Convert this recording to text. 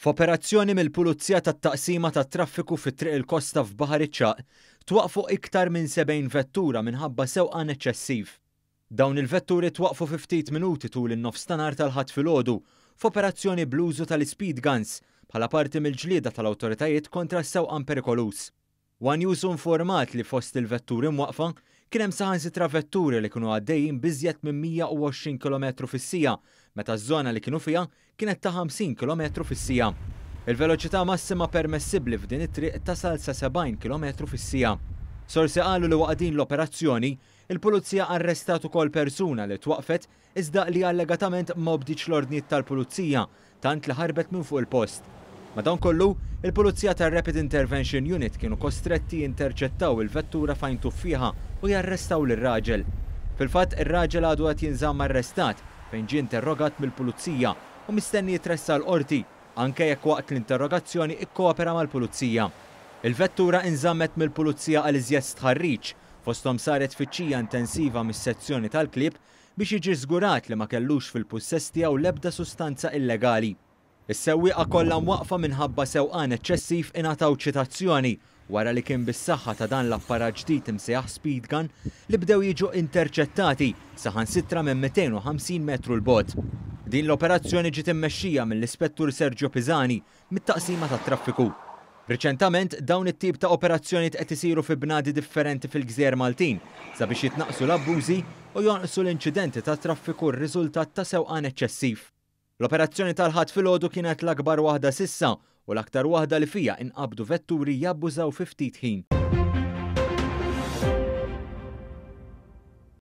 F'operazzjoni mill-Pulizija tat-Taqsima tat-Traffiku fit-Triq il-Kosta f'Baħar iċ-Ċaq twaqfu iktar minn 70 vettura minħabba sewqan eċċessiv. Dawn il-vetturi twaqfu fi ftit minuti tul in-nofsinhar tal-ħadd filgħodu f'operazzjoni bl-użu tal-speed guns bħala parti mill-ġlieda tal-awtoritajiet kontra s-sewqan perikolus. One News informat li fost il-vetturi mwaqfa kien hemm saħansitra vetturi li kienu għaddejjin biżjed minn 120 km fis-sija meta ż-żona li kienu fiha kienet ta' 50 km fis-sija. Il-veloċità massima permessibbli f'din it-triq tasal sa 70 km fis-sija. Sorsi qalu li waqt din l-operazzjoni, il-Pulizija arrestat ukoll persuna li twaqfet iżda li allegatament ma bdiċ l-ordnijiet tal-Pulizija tant li ħarbet minn fuq il-post. Madankollu, il-Pulizija tar-Rapid Intervention Unit kienu kostretti jinterċettaw il-vettura fejn tuffiha u jarrestaw lir-raġel. Fil-fatt, ir-raġel għadu qed jinżamm arrestat fejn ġie interrogat mill-Pulizija u mistenni jitressa l-qorti anke jekk waqt l-interrogazzjoni ikkoopera mal-Pulizija. Il-vettura inżammet mill-Pulizija għal iżjed stħarriġ fosthom saret tfittxija intensiva mis-sezzjoni tal-Klieb biex jiġi żgurat li ma kellux fil-pussess tiegħu l-ebda sustanza illegali. Is-sewwieqa kollha mwaqfa minħabba sewqan eċċessiv ingħataw ċitazzjoni wara li kien bis-saħħa ta' dan l-apparat ġdid imsejjaħ speed gun li bdew jiġu interċettati saħansitra minn 250 metru l-bogħod. Din l-operazzjoni ġiet immexxija mill-Ispettur Sergio Pisani mit-Taqsima tat-Traffiku. Riċentament dawn it-tip ta' operazzjonijiet qed isiru fi bnadi differenti fil-Gżejjer Maltin sabiex jitnaqqsu l-abbużi u jonqsu l-inċidenti ta' traffiku r-riżultat ta' sewqan eċċessiv. L-operazzjoni tal-ħadd filgħodu kienet l-akbar waħda s'issa u l-aktar waħda li fiha inqabdu vetturi jabbużaw fi ftit ħin.